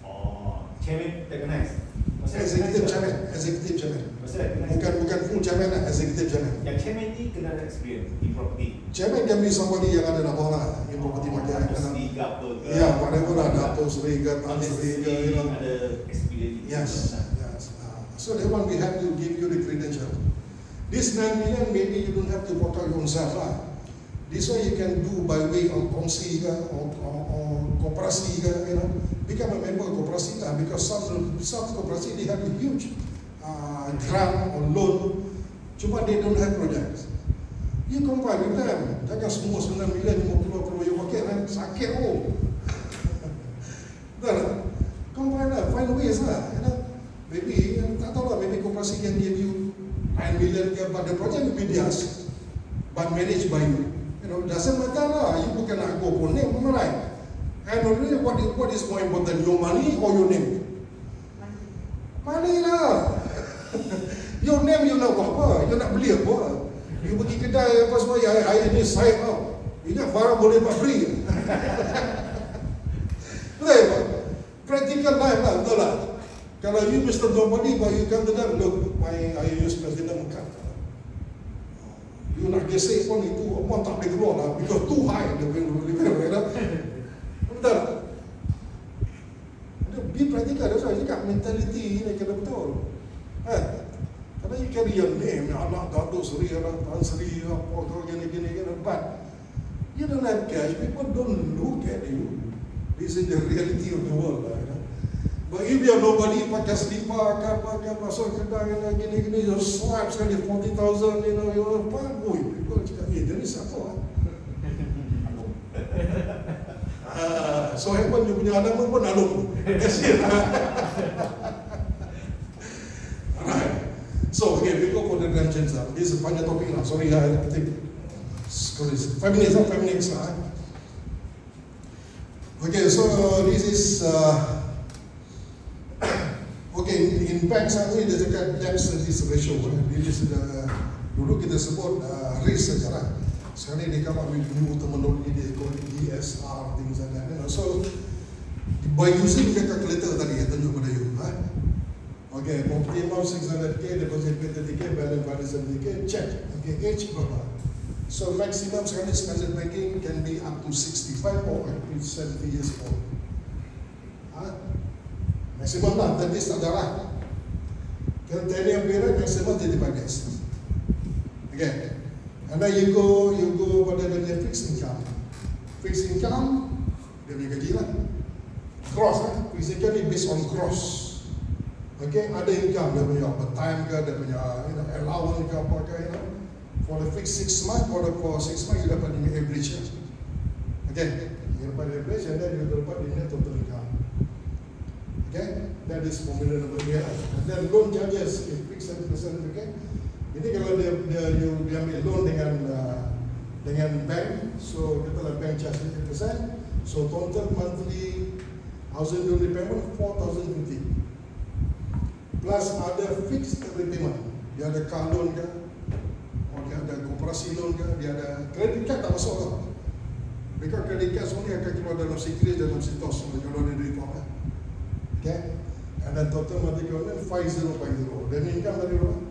Oh, chairman recognize. Executive chairman. Bukan full chairman lah, executive chairman. Yang chairman ni kena ada experience in property. Chairman can be somebody yang ada nama lah, in property market. Ya, whatever lah, Dato' Sri ke, Tan Sri ke, ada experience. Yes. So that one we have to give you the credential. This 9 million, maybe you don't have to work out yourself lah. This one you can do by way of kongsi ke, or koperasi ke, become a member of koperasi lah, because some koperasi they have a huge grant or loan, cuma they don't have projects. You compare with them, jangan semua 9 million, 50 you pakai kan, sakit compare lah, find ways lah, maybe, tak tahu lah, maybe koperasi can give you 9 million, but the project will be theirs, but managed by you. Doesn't matter lah, you bukan nak go for name, right? And really, what is more important, your money or your name? Money lah. Your name you nak buat apa? You nak beli apa? You pergi kedai apa semua, I need side out. Ingat barang boleh dapat free. Betul tak? Practical life lah, betul lah. Kalau you Mr. Nobody, but you come to them, look, I use president cut. You nak gesek pun itu, orang tak boleh keluar lah, because too high, dia punya, betul tak? Be practical, that's why I cakap mentality ni kena betul. Karena you carry your name, anak Datuk Seri, anak Tan Seri, apa kau gini, but you don't have cash, people don't look at you. This is the reality of the world lah. But if you are nobody, pakai selipar, pakai masuk kedai, gini, you swipe sekali 40,000, you apa, people cakap, dia ni siapa? So heaven you punya anak pun alung. Alright. So again, we go for the grandchildren. This is a panjang topik lah. Sorry, I think 5 minutes lah. Okay, so this is okay, in banks ni dia cakap debt service ratio. This is dulu kita sebut risk saja lah. Sekarang ni dia come up with new terminology, dia call it DSR, things like that. So by using the calculator tadi, yang tunjuk pada you, okay, property amount 600k, deposit pay 30k, balance 70k, check. Okay, age berapa? So maximum sekarang ni standard banking can be up to 65 or up to 70 years old. Maximum lah, that is tak ada lah. Kalau 10 year period, maximum 35 years. Okay. And then you go pada dia fixed income. Fixed income, dia punya gaji lah. Gross lah. Fixed income ni based on gross. Okay, ada income, dia punya overtime ke, dia punya allowance ke apa ke, For the fixed 6 months, for 6 months, you dapat the average. Okay, you dapat average and then you dapat the net total income. Okay, that is formula number 3. And then loan charges, fixed 7%, okay. Ini kalau dia ambil loan dengan bank, so kita lah bank charge 7%, so total monthly housing loan repayment 4,050. Plus ada fixed repayment, dia ada car loan ke, or dia ada koperasi loan ke, dia ada credit card tak masuk lah. Because credit card semua ni akan keluar dalam secret, dalam sitos kalau dia report. Okay, and then total monthly payment 5050. Dan income dari berapa?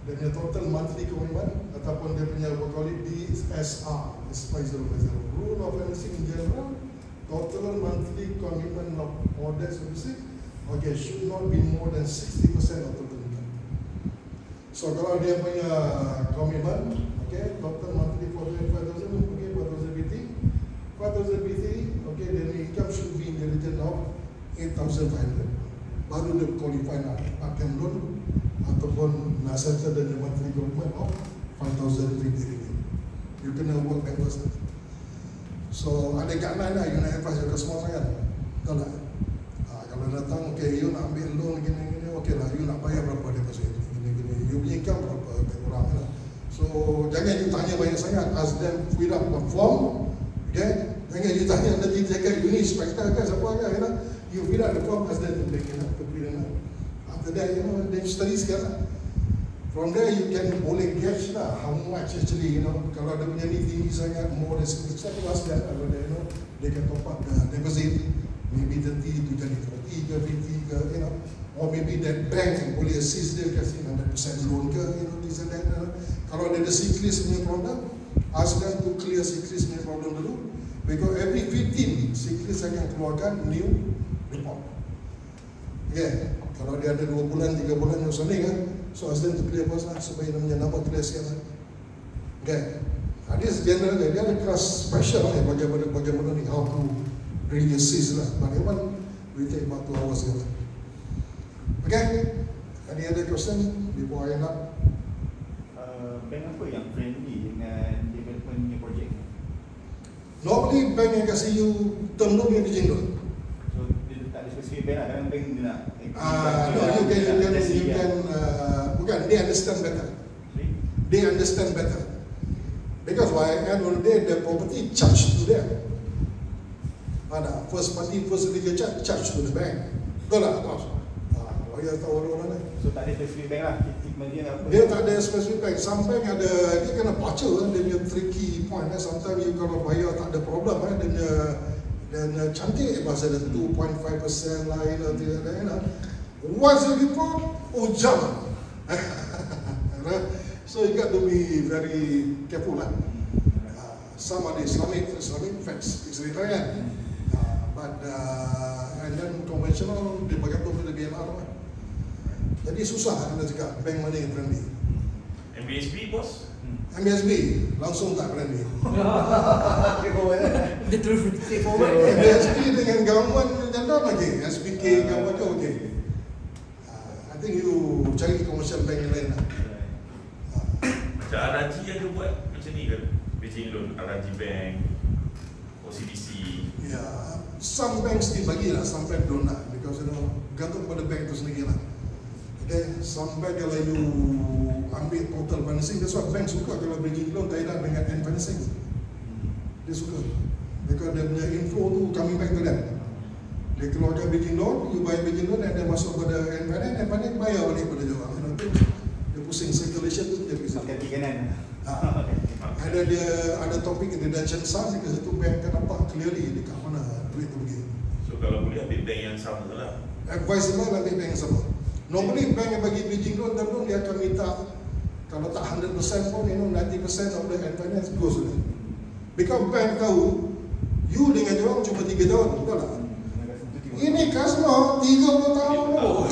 Dia punya total monthly commitment ataupun dia punya what call it DSR, S5050. Rule of financing in general, total monthly commitment of order services, okay, should not be more than 60% of total income. So kalau dia punya commitment, okay, total monthly 45,000, okay, 4,000 BT, 4,000 BT, okay, their income should be in the region of 8,500. Baru dia qualify nak pakai loan ataupun nak settle the monthly commitment of 5,000 ringgit. You kena work backwards. So ada guideline lah, you nak advise ke semua sangat. Betul tak? Kalau datang, okay, you nak ambil loan gini-gini, okay lah, you nak bayar berapa deposit gini-gini, you punya income berapa, lebih kurang lah. So jangan you tanya banyak sangat, ask them fill up a form, okay? Jangan you tanya nanti cakap, you ni inspector kan, siapa kan, you fill up the form, ask them to bring it up, to fill it up. After that, then you study sekarang. From there, you can boleh gauge lah how much actually, kalau dia punya ni tinggi sangat, more than 60%, you ask that, they can top up the deposit, maybe 30 to 40 ke, 50 ke, or maybe that bank boleh assist dia kasih 100% loan ke, this and that. Kalau ada cyclist punya problem, ask them to clear cyclist punya problem dulu, because every 15 cyclist akan keluarkan new report. Okay, kalau dia ada 2 bulan, 3 bulan yang sana kan, so ask them to clear first lah, supaya dia punya nama clear sekarang. Okay, this general, dia ada kelas special lah, bagaimana ni, how to really assist lah. But that one will take about 2 hours lah. Okay, any other question before I end up? Bank apa yang friendly dengan development punya projek? Normally bank yang kasih you term loan yang bridging loan. So dia tak ada spesifik bank lah, kadang bank dia nak you can bukan, they understand better. They understand better. Because why? End of the day, the property charged to them. Ada first party, first legal charge to the bank. Betul tak? bayar tahu orang ni. So tak ada specific bank lah, treatment dia apa? Dia tak ada specific bank. Some bank ada, dia kena baca kan, dia punya tricky point kan. Sometimes you kalau bayar tak ada problem kan, dia punya cantik bahasa dia 2.5% lah, tidak ada. Once you report, jam. So you got to be very careful lah. Some ada Islamic facts, Israel kan. But and then conventional dia bergantung pada BNR lah. Jadi susah anda cakap bank mana yang friendly. MBSB bos? MBSB langsung tak friendly. Dia terus straightforward. MBSB dengan government janda lagi, SPK government tu okey. I think you cari commercial bank yang lain lah. Macam Araji ada buat macam ni kan? Beijing Loan, Araji Bank, OCBC. Ya, some banks still bagi lah, some bank don't lah, because you know gantung pada bank tu sendiri lah. Okay, some bank kalau you ambil total financing, that's why bank suka kalau bridging loan kaitan dengan end financing. Dia suka, because dia punya info tu coming back to them. Dia keluarkan bridging loan, you bayar bridging loan, dan dia masuk pada end finance bayar balik pada dia orang. Dia pusing circulation tu dia pusing. Makan kanan. Ada topik redemption sum, dekat situ bank akan nampak clearly dekat mana duit tu pergi. So kalau boleh ambil bank yang sama lah. Advisable ambil bank yang sama. Normally bank yang bagi bridging loan dan loan dia akan minta kalau tak 100% pun 90% of the end finance goes to them. Because bank tahu you dengan dia orang cuma 3 tahun, betul tak? Ini customer 30 tahun loh.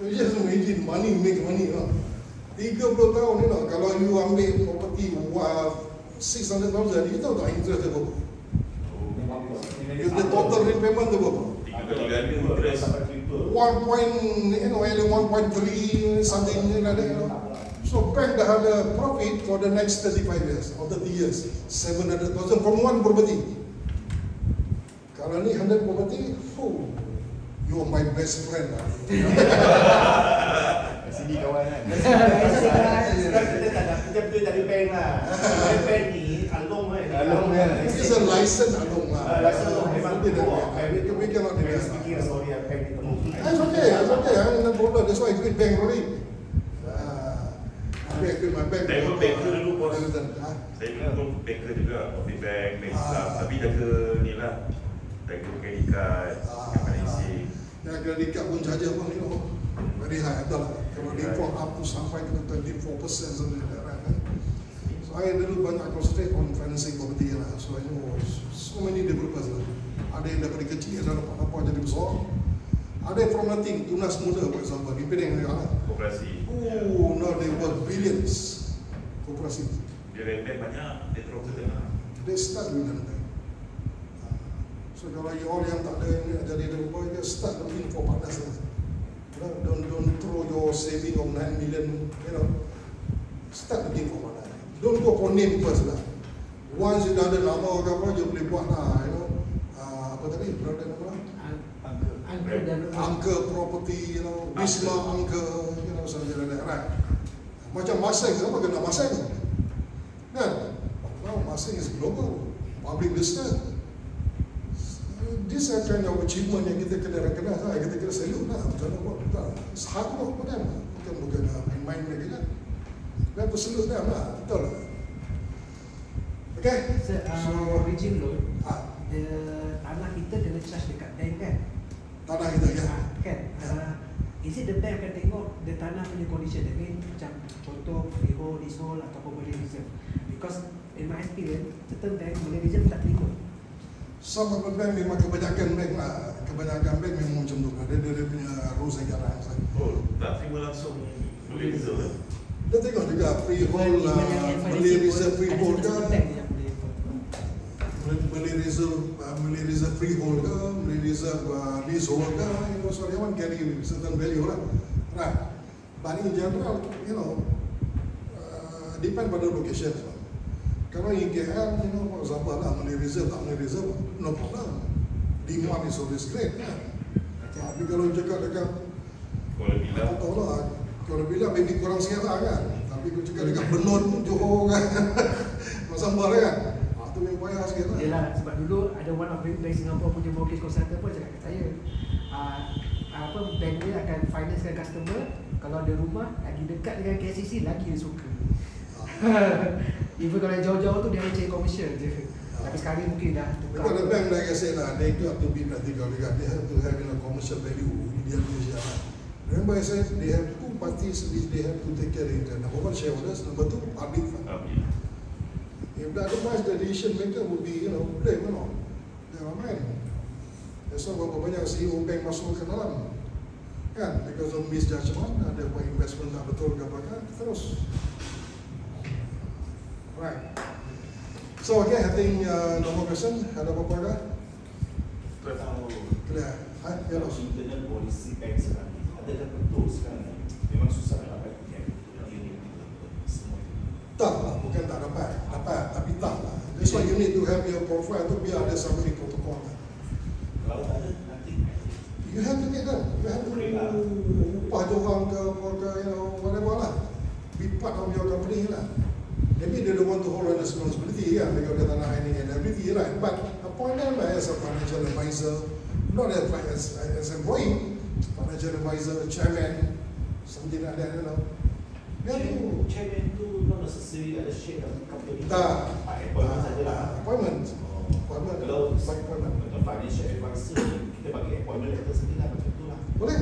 Just imagine money make money lah. 30 tahun ni lah. Kalau you ambil property 600,000, you tahu tak interest dia berapa? The total repayment tu berapa? 3 interest. 1.3 something like that. So bank dah ada profit for the next 35 years or 30 years. 700,000 from one property. Kalau ni 100 property, you are my best friend lah. Sini kawan kan. Kita betul tak ada bank lah. Bank ni along kan. Along kan. It's a license along lah. License along memang We cannot do that. speaking sorry, bank ni temu. It's okay. No problem. That's why I quit bank already. I quit my bank. Saya pun banker dulu bos. Ha? Saya pun banker juga, Public Bank, Bank Islam. Tapi jaga ni lah, jaga credit card, financing. Yang credit card pun saja pun you know very high betul lah. Kalau default up to sampai ke 24% something like that, right? So I dulu banyak concentrate on financing property lah. So I know so many developers lah. Ada yang daripada kecil ada apa jadi besar. Ada yang from nothing, tunas muda for example, di Penang ni lah. Koperasi. Now they worth billions. Koperasi. Dia rent banyak, dia terus ke tengah. They start with them. So kalau you all yang tak ada yang nak jadi developer, you start looking for partners lah. Don't throw your saving of 9 million, you know. Start looking for partners. Don't go for name first lah. Once you dah ada nama ke apa, you boleh buat lah, you know. Apa tadi? Berapa nama? Angka property, you know. Wisma Angka, you know, something like that, right? Macam Masing, siapa kena Masing? Kan? Well, Masing is global, public listed. This kind of achievement yang kita kena recognize lah, kita kena salute lah. Macam mana buat kita? It's hard work for them, bukan main-main lagi kan. We have to salute them lah, betul lah. Okay? So, bridging loan, the tanah kita kena charge dekat bank kan? Tanah kita ya. Kan? Is it the bank akan tengok the tanah punya condition? That means macam contoh freehold, leasehold ataupun boleh reserve. Because in my experience, certain bank boleh reserve tak terima. Some of the bank memang kebanyakan bank lah. Kebanyakan bank memang macam tu lah. Dia punya rules and guidelines. Oh, tak terima langsung boleh reserve. Dia tengok juga freehold lah, boleh reserve freehold ke, boleh reserve freehold ke, boleh reserve leasehold ke, you know, so they want carry certain value lah. Right. But in general, you know, depend pada location. Kalau in KL, you know, for example lah, boleh reserve, tak boleh reserve, no problem. Demand is always great, kan? Tapi kalau cakap dekat, tak tahu lah, kalau bilang maybe kurang sikit lah kan. Tapi kalau cakap dekat Benut, Johor kan, Masambal kan, tu memang agak sikit lah. Yelah, sebab dulu ada one of bank Singapore punya mortgage consultant pun cakap kat saya, apa bank dia akan financekan customer kalau ada rumah lagi dekat dengan KCC lagi dia suka. Even kalau jauh-jauh tu dia hanya cari commercial je. Tapi sekarang ni mungkin dah tukar. Because the bank, like I said, they have to be practical. They have to have commercial value in the Indonesia. Remember I said they have two parties which they have to take care of it. Number one, shareholders. Number two, public fund. If otherwise the decision maker would be, blame, Never mind. That's why berapa banyak CEO bank masuk ke dalam. Kan? Because of misjudgment, ada buat investment tak betul ke apa, terus. Right. So okay, I think no more question. Ada apa-apa kah? Kalau Clear. Ya, kalau internal policy bank sekarang ni, adakah betul sekarang ni memang susah nak dapat unit semua? Tak lah, bukan tak dapat. Dapat, tapi tak lah. That's why you need to have your profile tu biar ada summary protocol. Kalau tak ada, nanti You have to get them. You have to upah diorang ke whatever lah. Be part of your company lah. Maybe they don't want to hold a responsibility, because they don't have any and everything, right? But appoint them as a financial advisor, not as employee, financial advisor, chairman, something like that, chairman tu not necessarily ada share dalam company. Tak. Appointment sajalah. Appointment. Kalau Appointment. untuk financial advisor, kita bagi appointment letter sendiri lah macam tu lah. Boleh.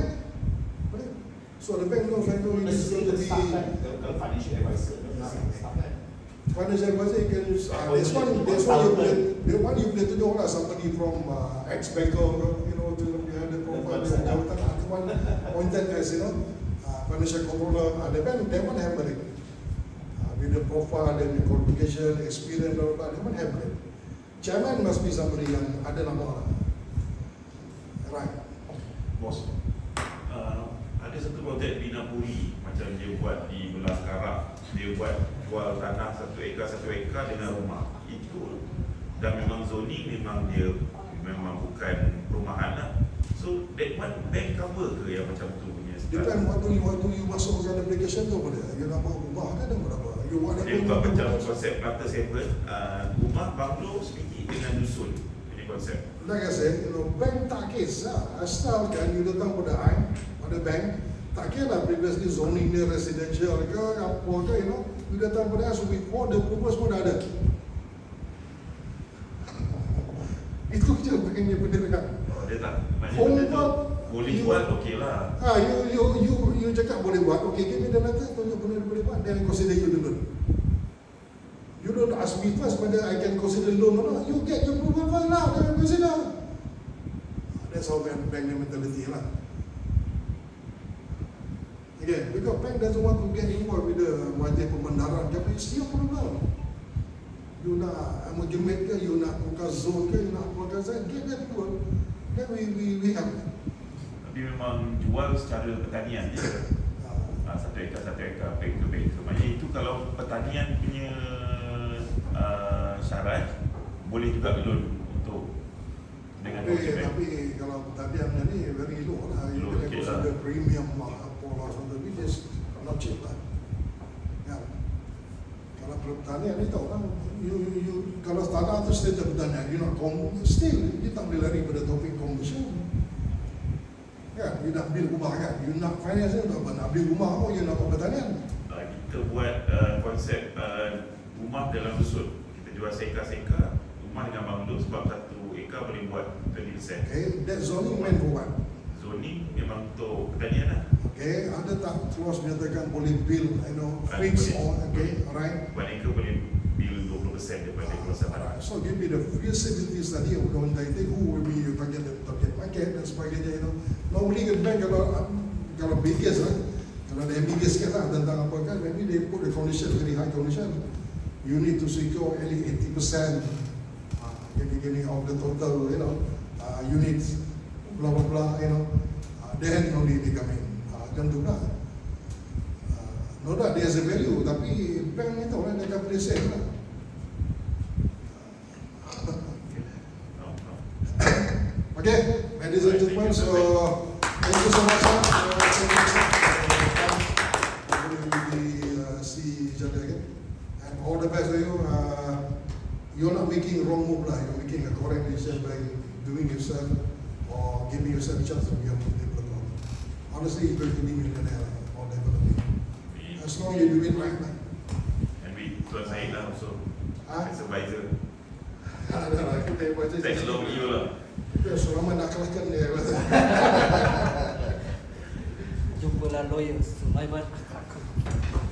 So the bank knows is going to be Kalau financial advisor, staff kan. financial advisor. You can use this one you boleh tunjuk lah somebody from ex-banker, to have the profile jawatan. Ada one appointed as financial controller. The bank, they want have it with the profile and the qualification, experience, they want have it. Chairman must be somebody yang ada nama lah. Right. Bos, ada satu projek Bina Puri macam dia buat di Belah Karak, dia buat jual tanah 1 ekar dengan rumah itu, dan memang zoning memang dia memang bukan perumahan lah. So that one bank cover ke yang macam tu punya? Depend waktu you masukkan application tu boleh. You nak buat rumah kan ada berapa? You buat Dia buat macam konsep Plaza 7, rumah banglo sedikit dengan dusun. Ini konsep. Like I said, bank tak kisah. Asalkan you datang pada bank, tak kira lah previously zoning dia residential ke apa ke, you datang pada us before the purpose pun dah ada. Itu je banknya benda kan. Dia tak, maknanya benda tu boleh jual okey lah. You cakap boleh buat, okay, give me the letter, tunjuk benda boleh buat, then I consider you the loan. You don't ask me first whether I can consider loan or not. You get your approval first lah, then I consider. That's how bank mentality lah. Again, because bank doesn't want to get involved with the wajib pembendaran. Tapi still problem. You nak amalgamate ke, you nak buka zone ke, you nak buka zone, get that approval. Then we have. Tapi memang jual secara pertanian je. 1 ekar, back to back. Maknanya itu kalau pertanian punya syarat, boleh juga loan untuk dengan tapi kalau pertanian ni very low lah. You can consider premium lah, apa lah, something just not cheap lah. Ya. Kalau pertanian ni tahu kan, you kalau tanah tu state pertanian, you nak still, you tak boleh lari pada topik commercial. Ya, you nak build rumah kan, you nak finance ni tak apa, nak build rumah pun you nak buat pertanian. Kita buat konsep rumah dalam dusun. Kita jual seekar-seekar, rumah dengan banglo sebab 1 ekar boleh buat 20%. Okay, that zoning meant for what? Zoning memang untuk pertanian lah. Okay, ada tak terus menyatakan boleh build, fix or, okay, alright. 1 ekar boleh build 20% daripada kawasan tanah. So give me the feasibility study of who will be your target market dan sebagainya. Normally the bank kalau biggest lah, kalau ada biggest kan tentang apa kan, maybe they put the condition very high condition. You need to secure at least 80% gini of the total, units, blah blah blah, then only they come in. Macam tu lah. No doubt there's a value, tapi bank ni tahu lah, dia akan boleh sell lah. Okay, ladies and gentlemen, so thank you so much. We see each other again, and all the best to you. you're not making a wrong move lah. You're making a correct decision by doing yourself or giving yourself a chance to be a developer. Honestly, it's going to be millionaire or developer. As long as you do it right lah. And we Tuan Syed lah also as advisor. Ada lah, kita baca. Thanks a lot you lah. Kita selama nak kalahkan dia. Jumpalah lawyer Sulaiman Akrak.